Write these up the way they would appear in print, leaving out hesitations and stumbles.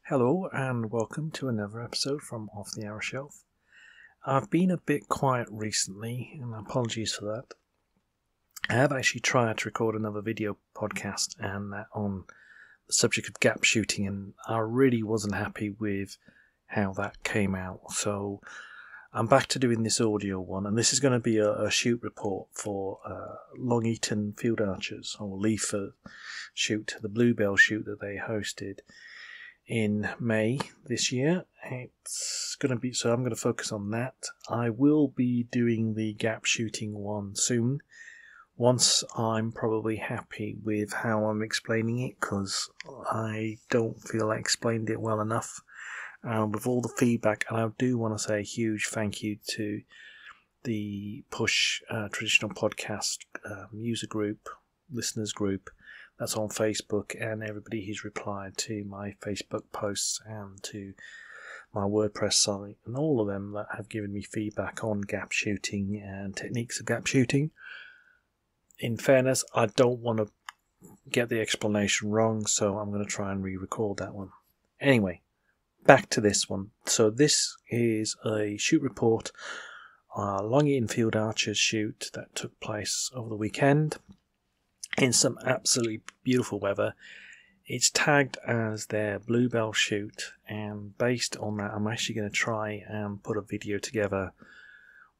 Hello and welcome to another episode from Off the Arrow Shelf. I've been a bit quiet recently and apologies for that. I have actually tried to record another video podcast and that on the subject of gap shooting, and I really wasn't happy with how that came out. So I'm back to doing this audio one, and this is going to be a shoot report for Long Eaton Field Archers, or LEFA shoot, the Bluebell shoot that they hosted in May this year. It's going to be, so I'm going to focus on that. I will be doing the gap shooting one soon, once I'm probably happy with how I'm explaining it, because I don't feel I explained it well enough with all the feedback. And I do want to say a huge thank you to the Push Traditional Podcast user group, listeners group, that's on Facebook, and everybody who's replied to my Facebook posts and to my WordPress site, and all of them that have given me feedback on gap shooting and techniques of gap shooting. In fairness, I don't want to get the explanation wrong, so I'm going to try and re-record that one. Anyway, back to this one. So this is a shoot report, Long Eaton Field Archers shoot that took place over the weekend in some absolutely beautiful weather. It's tagged as their Bluebell shoot, and based on that I'm actually going to try and put a video together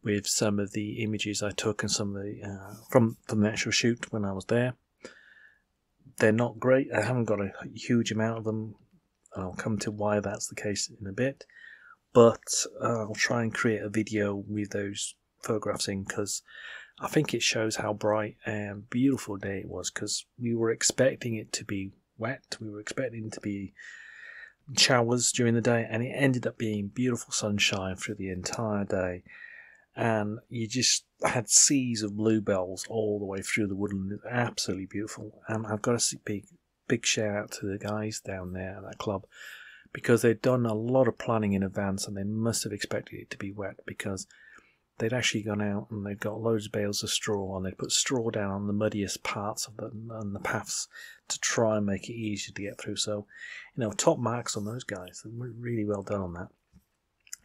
with some of the images I took and some of the from the actual shoot when I was there. They're not great, I haven't got a huge amount of them, and I'll come to why that's the case in a bit, but I'll try and create a video with those photographs in, because I think it shows how bright and beautiful a day it was, because we were expecting it to be wet, we were expecting it to be showers during the day, and it ended up being beautiful sunshine through the entire day, and you just had seas of bluebells all the way through the woodland. It's absolutely beautiful, and I've got to big shout out to the guys down there at that club, because they'd done a lot of planning in advance, and they must have expected it to be wet, because they'd actually gone out and they'd got loads of bales of straw, and they'd put straw down on the muddiest parts of the paths to try and make it easier to get through. So, top marks on those guys. They were really well done on that.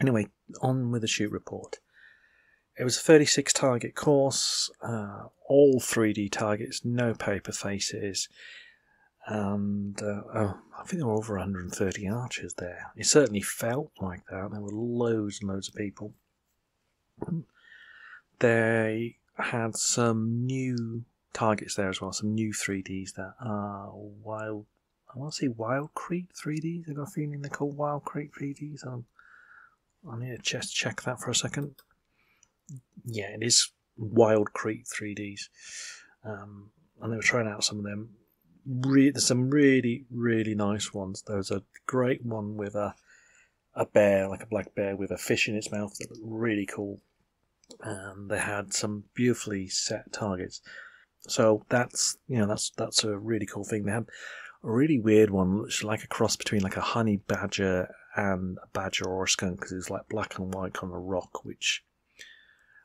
Anyway, on with the shoot report. It was a 36 target course, all 3D targets, no paper faces, and I think there were over 130 archers there. It certainly felt like that. There were loads and loads of people. They had some new targets there as well, some new 3Ds that are wild. I want to say Wild Creek 3Ds. I've got a feeling they're called Wild Creek 3Ds. I need to just check that for a second. Yeah, it is Wild Creek 3Ds. And they were trying out some of them. There's some really, really nice ones. There's a great one with a bear, like a black bear with a fish in its mouth, that looked really cool. And they had some beautifully set targets. So that's a really cool thing. They had a really weird one, which is like a cross between like a honey badger and a badger or a skunk, because it was like black and white on a rock, which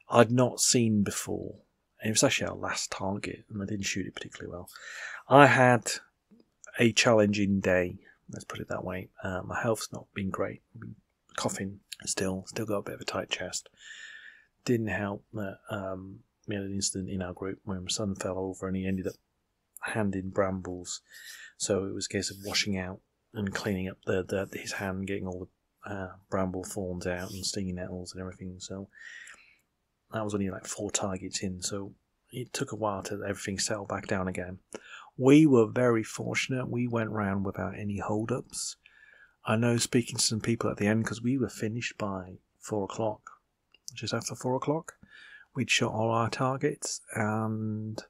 I'd not seen before. And it was actually our last target, and I didn't shoot it particularly well. I had a challenging day, let's put it that way. My health's not been great. I've been coughing still got a bit of a tight chest. Didn't help that we had an incident in our group where my son fell over and he ended up handing brambles. So it was a case of washing out and cleaning up his hand, getting all the bramble thorns out and stinging nettles and everything. So that was only like 4 targets in, so it took a while to everything settle back down again. We were very fortunate. We went round without any hold-ups. I know, speaking to some people at the end, because we were finished by 4 o'clock, just after 4 o'clock. We'd shot all our targets, and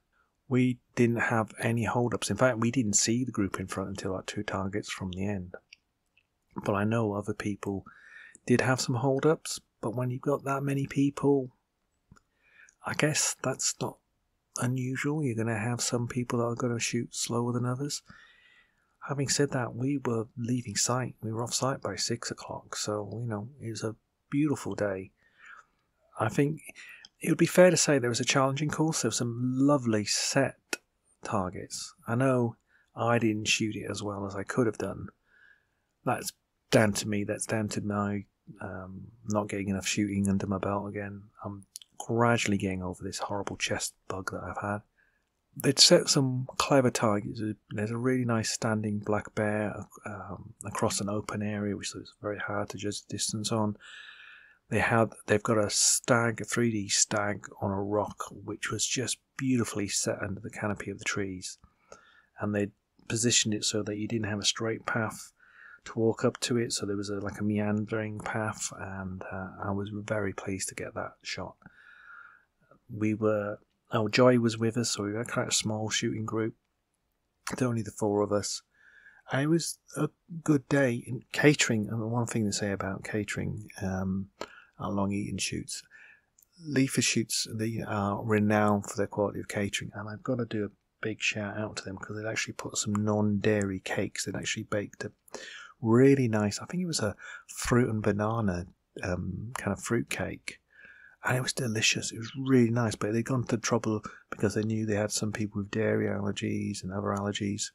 we didn't have any hold-ups. In fact, we didn't see the group in front until like 2 targets from the end. But I know other people did have some hold-ups, but when you've got that many people, I guess that's not unusual. You're going to have some people that are going to shoot slower than others. Having said that, we were leaving site. We were off site by 6 o'clock, so it was a beautiful day. I think it would be fair to say there was a challenging course. There were some lovely set targets. I know I didn't shoot it as well as I could have done. that's down to me. That's down to my not getting enough shooting under my belt again. I'm gradually getting over this horrible chest bug that I've had. They'd set some clever targets. There's a really nice standing black bear across an open area, which was very hard to judge the distance on. They've got a stag, a 3D stag on a rock, which was just beautifully set under the canopy of the trees, and they positioned it so that you didn't have a straight path to walk up to it. So there was like a meandering path, and I was very pleased to get that shot. Joy was with us, so we were quite a small shooting group. Only the four of us. And it was a good day in catering. And one thing to say about catering at Long Eaton shoots, LEFA shoots, they are renowned for their quality of catering, and I've got to do a big shout out to them because they'd actually put some non-dairy cakes. They'd actually baked a really nice, I think it was a fruit and banana kind of fruit cake. And it was delicious. It was really nice, but they'd gone to trouble because they knew they had some people with dairy allergies and other allergies.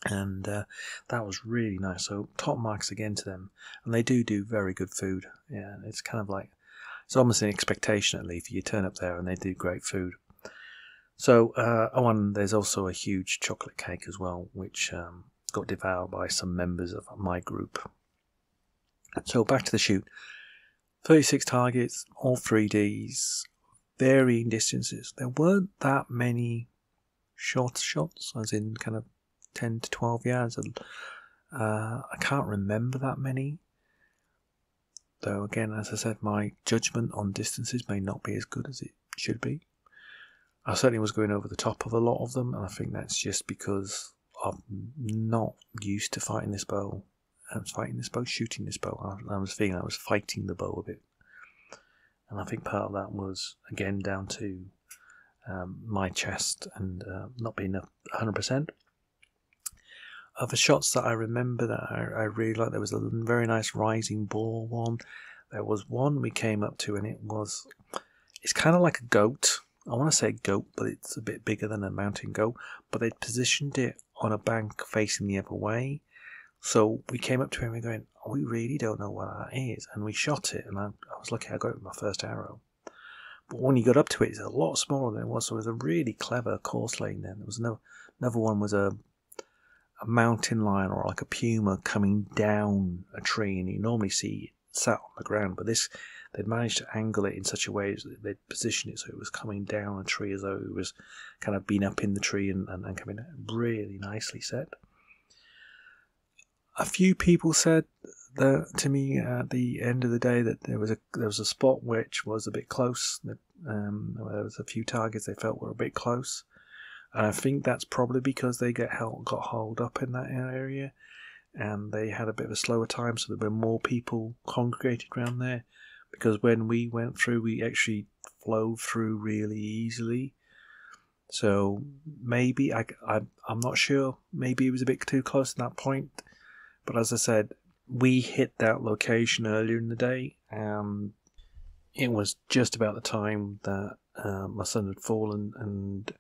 And that was really nice. So top marks again to them. And they do very good food. Yeah, it's kind of like, it's almost an expectation at least. You turn up there and they do great food. So, and there's also a huge chocolate cake as well, which got devoured by some members of my group. So back to the shoot. 36 targets, all 3Ds, varying distances. There weren't that many short shots, as in kind of 10 to 12 yards. I can't remember that many. Though, again, as I said, my judgment on distances may not be as good as it should be. I certainly was going over the top of a lot of them, and I think that's just because I'm not used to fighting this bow. Shooting this bow. I was feeling I was fighting the bow a bit. And I think part of that was, again, down to my chest and not being 100%. Of the shots that I remember that I really liked, there was a very nice rising ball one. There was one we came up to, and it's kind of like a goat. I want to say goat, but it's a bit bigger than a mountain goat. But they'd positioned it on a bank facing the other way. So we came up to him and going, we really don't know what that is. And we shot it, and I was lucky I got it with my first arrow. But when you got up to it, it's a lot smaller than it was. So it was a really clever course laying there. There was another one was a mountain lion or like a puma coming down a tree, and you normally see it sat on the ground. But they'd managed to angle it in such a way that they'd position it so it was coming down a tree as though it was kind of been up in the tree and coming really nicely set. A few people said to me at the end of the day that there was a spot which was a bit close. There was a few targets they felt were a bit close, and I think that's probably because they got holed up in that area, and they had a bit of a slower time, so there were more people congregated around there. Because when we went through, we actually flowed through really easily. So maybe I'm not sure. Maybe it was a bit too close at that point. But as I said, we hit that location earlier in the day, and it was just about the time that my son had fallen, and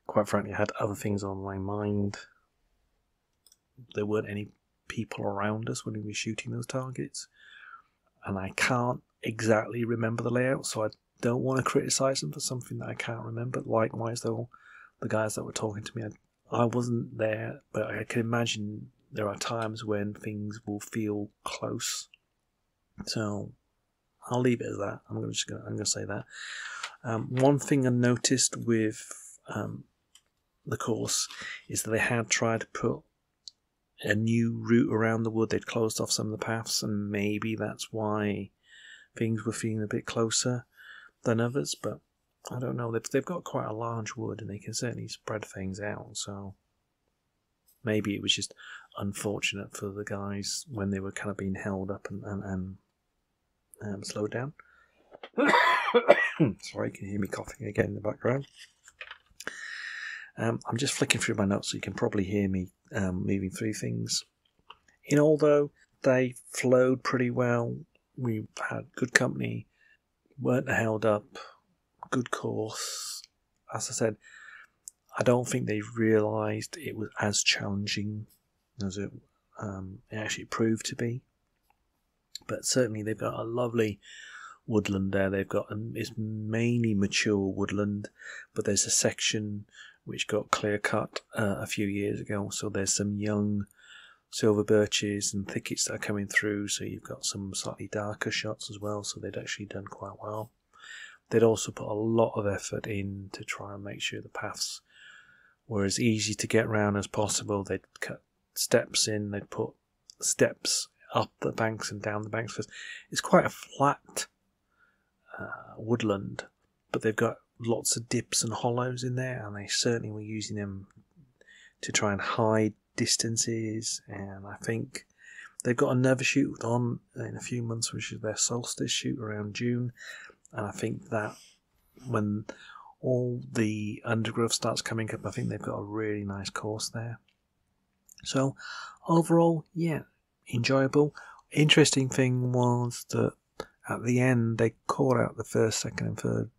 quite frankly, I had other things on my mind. There weren't any people around us when we were shooting those targets, and I can't exactly remember the layout, so I don't want to criticize them for something that I can't remember. Likewise, though, the guys that were talking to me, I wasn't there, but I can imagine there are times when things will feel close. So I'll leave it as that. I'm going to say that. One thing I noticed with the course is that they had tried to put a new route around the wood. They'd closed off some of the paths, and maybe that's why things were feeling a bit closer than others. But I don't know. They've got quite a large wood, and they can certainly spread things out. So maybe it was just unfortunate for the guys when they were kind of being held up and slowed down. Sorry, you can hear me coughing again in the background. I'm just flicking through my notes, so you can probably hear me moving through things. In all, though, they flowed pretty well. We had good company, weren't held up, good course. As I said, I don't think they realised it was as challenging as it actually proved to be. But certainly they've got a lovely woodland there. They've got it's mainly mature woodland, but there's a section which got clear cut a few years ago. So there's some young silver birches and thickets that are coming through. So you've got some slightly darker shots as well. So they'd actually done quite well. They'd also put a lot of effort in to try and make sure the paths were as easy to get round as possible. They'd cut steps in. They'd put steps up the banks and down the banks. It's quite a flat woodland, but they've got lots of dips and hollows in there, and they certainly were using them to try and hide distances. And I think they've got another shoot on in a few months, which is their solstice shoot around June, and I think that when all the undergrowth starts coming up, I think they've got a really nice course there. So overall, yeah, enjoyable. Interesting thing was that at the end they called out the first, second and third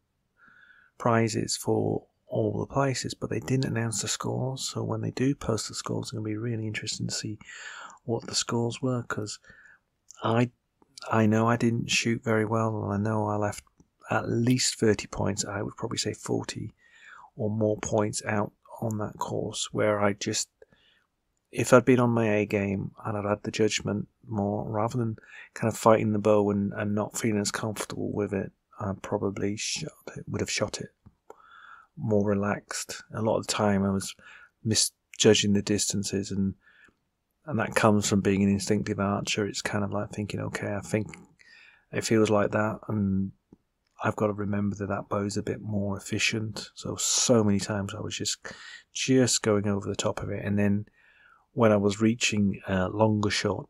prizes for all the places, but they didn't announce the scores. So when they do post the scores, it's going to be really interesting to see what the scores were, because I know I didn't shoot very well, and I know I left at least 30 points. I would probably say 40 or more points out on that course, where I just, if I'd been on my A game and I'd had the judgment more, rather than kind of fighting the bow and not feeling as comfortable with it, I probably would have shot it more relaxed. A lot of the time I was misjudging the distances, and that comes from being an instinctive archer. It's kind of like thinking, okay, I think it feels like that, and I've got to remember that bow is a bit more efficient. So many times I was just going over the top of it, and then when I was reaching a longer shot,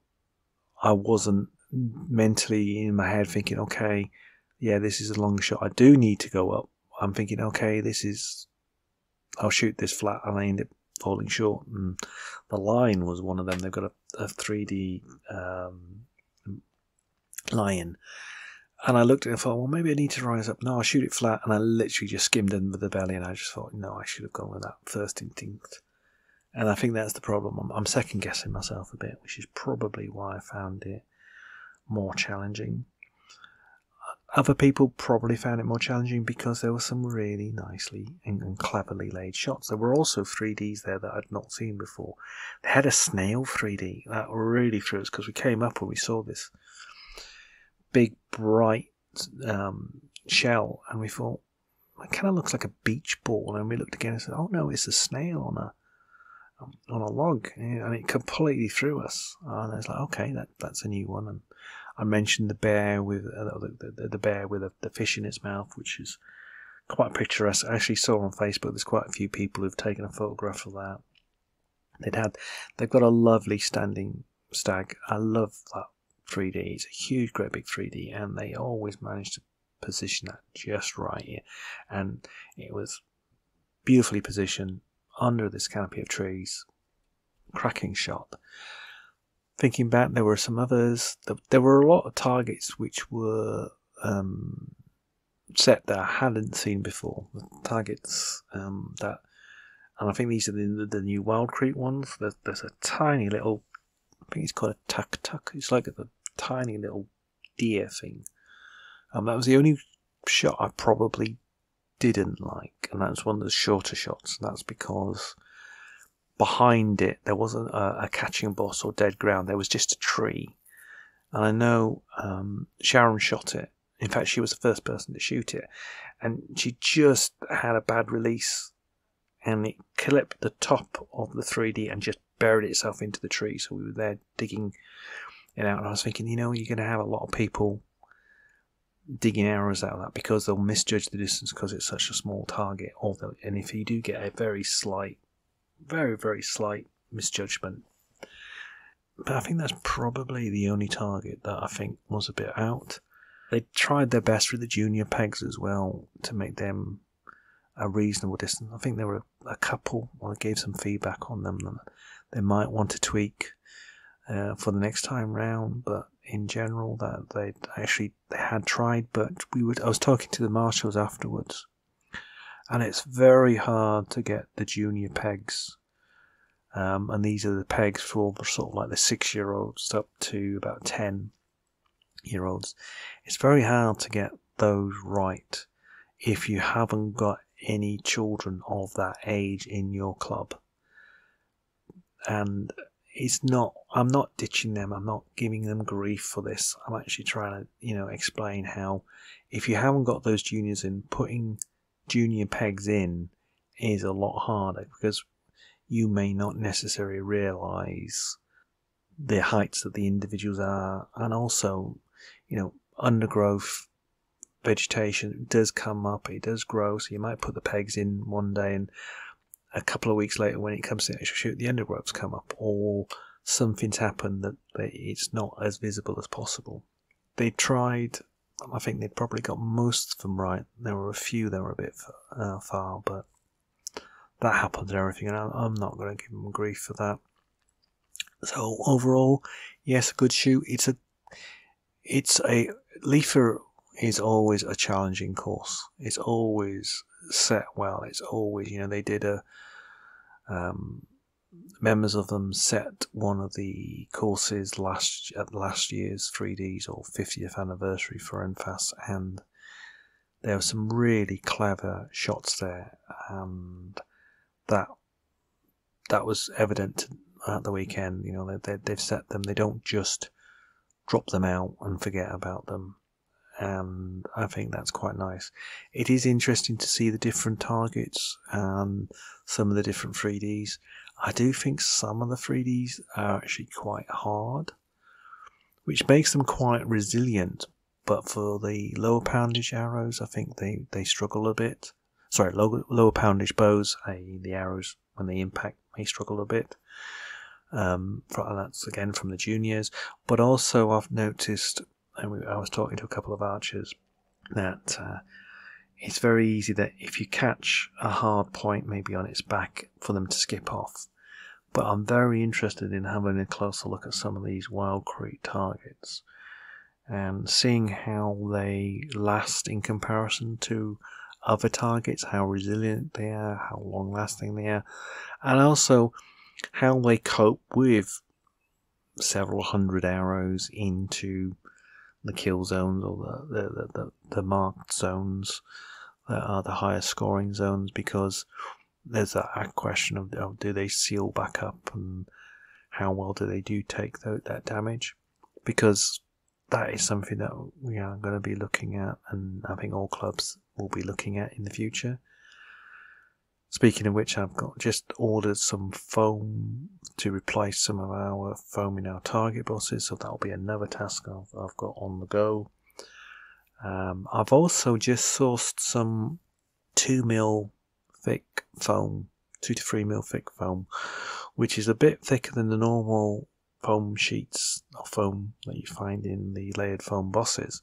I wasn't mentally in my head thinking, okay, yeah, this is a longer shot, I do need to go up. I'm thinking, okay, I'll shoot this flat, and I end up falling short. And the line was one of them. They've got a 3D lion. And I looked at it and thought, well, maybe I need to rise up. No, I'll shoot it flat. And I literally just skimmed under the belly, and I just thought, no, I should have gone with that first instinct. And I think that's the problem. I'm second guessing myself a bit, which is probably why I found it more challenging. Other people probably found it more challenging because there were some really nicely and cleverly laid shots. There were also 3Ds there that I'd not seen before. They had a snail 3D that really threw us, because we came up and we saw this big bright shell, and we thought, it kind of looks like a beach ball. And we looked again and said, oh no, it's a snail on a log, and it completely threw us. And I was like, okay, that's a new one. And I mentioned the bear with the fish in its mouth, which is quite picturesque. I actually saw on Facebook there's quite a few people who've taken a photograph of that. They've got a lovely standing stag. I love that 3D. It's a huge, great big 3D, and they always manage to position that just right here. And it was beautifully positioned under this canopy of trees. Cracking shot. Thinking back, there were some others. There were a lot of targets which were set that I hadn't seen before. The targets and I think these are the new Wild Creek ones. There's a tiny little, I think it's called a tuk-tuk. It's like a tiny little deer thing. That was the only shot I probably didn't like, and that was one of the shorter shots. That's because behind it there wasn't a catching boss or dead ground. There was just a tree, and I know Sharon shot it. In fact, she was the first person to shoot it, and she just had a bad release, and it clipped the top of the 3D and just buried itself into the tree. So we were there digging it out, and I was thinking, you're going to have a lot of people digging arrows out of that, because they'll misjudge the distance because it's such a small target, and if you do get a very slight, very, very slight misjudgment. But I think that's probably the only target that I think was a bit out. They tried their best with the junior pegs as well to make them a reasonable distance. I think there were a couple, I gave some feedback on them that they might want to tweak for the next time round, but in general that they had tried. But I was talking to the marshals afterwards, and it's very hard to get the junior pegs and these are the pegs for sort of like the 6-year-olds up to about 10-year-olds. It's very hard to get those right if you haven't got any children of that age in your club. And I'm not ditching them, I'm not giving them grief for this. I'm actually trying to, explain how if you haven't got those juniors in, putting junior pegs in is a lot harder, because you may not necessarily realise the heights that the individuals are, and also, undergrowth vegetation does come up, it does grow, so you might put the pegs in one day and a couple of weeks later when it comes to the actual shoot, the undergrowths come up, or something's happened that it's not as visible as possible. They tried, I think they'd probably got most of them right. There were a few that were a bit far, but that happens and everything, and I'm not going to give them grief for that. So overall, yes, a good shoot. LEFA is always a challenging course. It's always set well. It's always, they did members of them set one of the courses at last year's 3Ds or 50th anniversary for NFAS, and there were some really clever shots there, and that was evident at the weekend. They've set them. They don't just drop them out and forget about them, and I think that's quite nice. It is interesting to see the different targets and some of the different 3Ds. I do think some of the 3Ds are actually quite hard, which makes them quite resilient, but for the lower poundage arrows, I think they struggle a bit. Sorry, lower poundage bows, i.e. the arrows when they impact may struggle a bit. That's again from the juniors, but also I've noticed, and I was talking to a couple of archers, that it's very easy that if you catch a hard point maybe on its back for them to skip off. But I'm very interested in having a closer look at some of these Wild Creek targets and seeing how they last in comparison to other targets, how resilient they are, how long lasting they are, and also how they cope with several hundred arrows into the kill zones or the marked zones that are the highest scoring zones, because there's that question of do they seal back up and how well do they take that damage, because that is something that we are going to be looking at, and I think all clubs will be looking at in the future. Speaking of which, I've just ordered some foam to replace some of our foam in our target bosses, so that'll be another task I've got on the go. I've also just sourced some 2mm thick foam, 2 to 3mm thick foam, which is a bit thicker than the normal foam sheets or foam that you find in the layered foam bosses.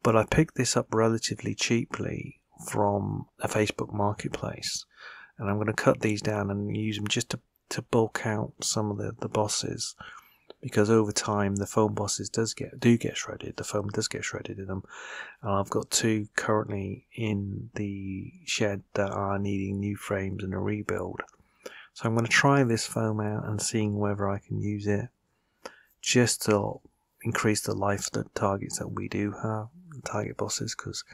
But I picked this up relatively cheaply from a Facebook marketplace, and I'm going to cut these down and use them just to bulk out some of the bosses, because over time the foam bosses do get shredded. The foam does get shredded in them, and I've got 2 currently in the shed that are needing new frames and a rebuild. So I'm going to try this foam out and seeing whether I can use it just to increase the life of the targets that we do have, target bosses, because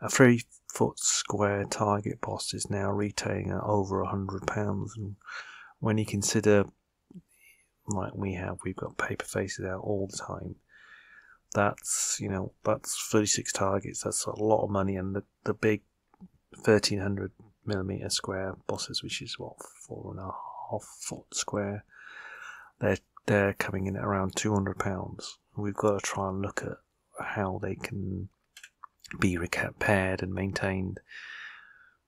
a 3-foot square target boss is now retailing at over £100, and when you consider, like we've got paper faces out all the time, that's 36 targets, that's a lot of money, and the big 1300mm square bosses, which is 4.5 foot square, they're coming in at around £200. We've got to try and look at how they can be repaired and maintained,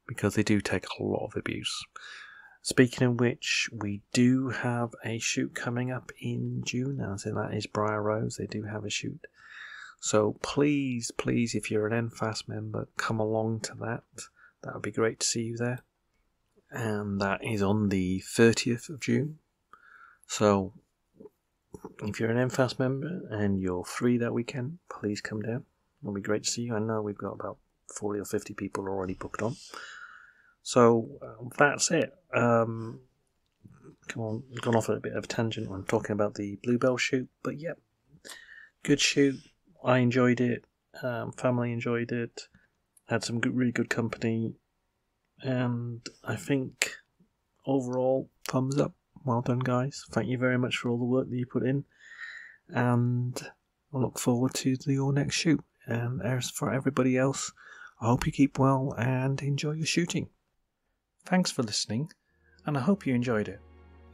because they do take a lot of abuse. Speaking of which, we do have a shoot coming up in June, as in that is Briar Rose. They do have a shoot, so please, if you're an NFAS member, come along to that. That would be great to see you there. And that is on the 30th of June. So if you're an NFAS member and you're free that weekend, please come down. It'll be great to see you. I know we've got about 40 or 50 people already booked on. So that's it. gone off at a bit of a tangent when talking about the Bluebell shoot, but yeah, good shoot. I enjoyed it. Family enjoyed it. Had some really good company, and I think overall, thumbs up. Well done, guys. Thank you very much for all the work that you put in, and I look forward to your next shoot. And as for everybody else, I hope you keep well and enjoy your shooting. Thanks for listening, and I hope you enjoyed it.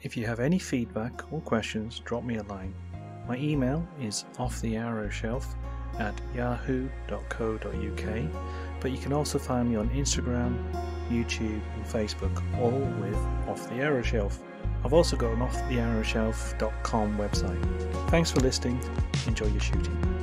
If you have any feedback or questions, drop me a line. My email is offthearrowshelf@yahoo.co.uk, but you can also find me on Instagram, YouTube and Facebook, all with Off the Arrow Shelf. I've also got an offthearrowshelf.com website. Thanks for listening. Enjoy your shooting.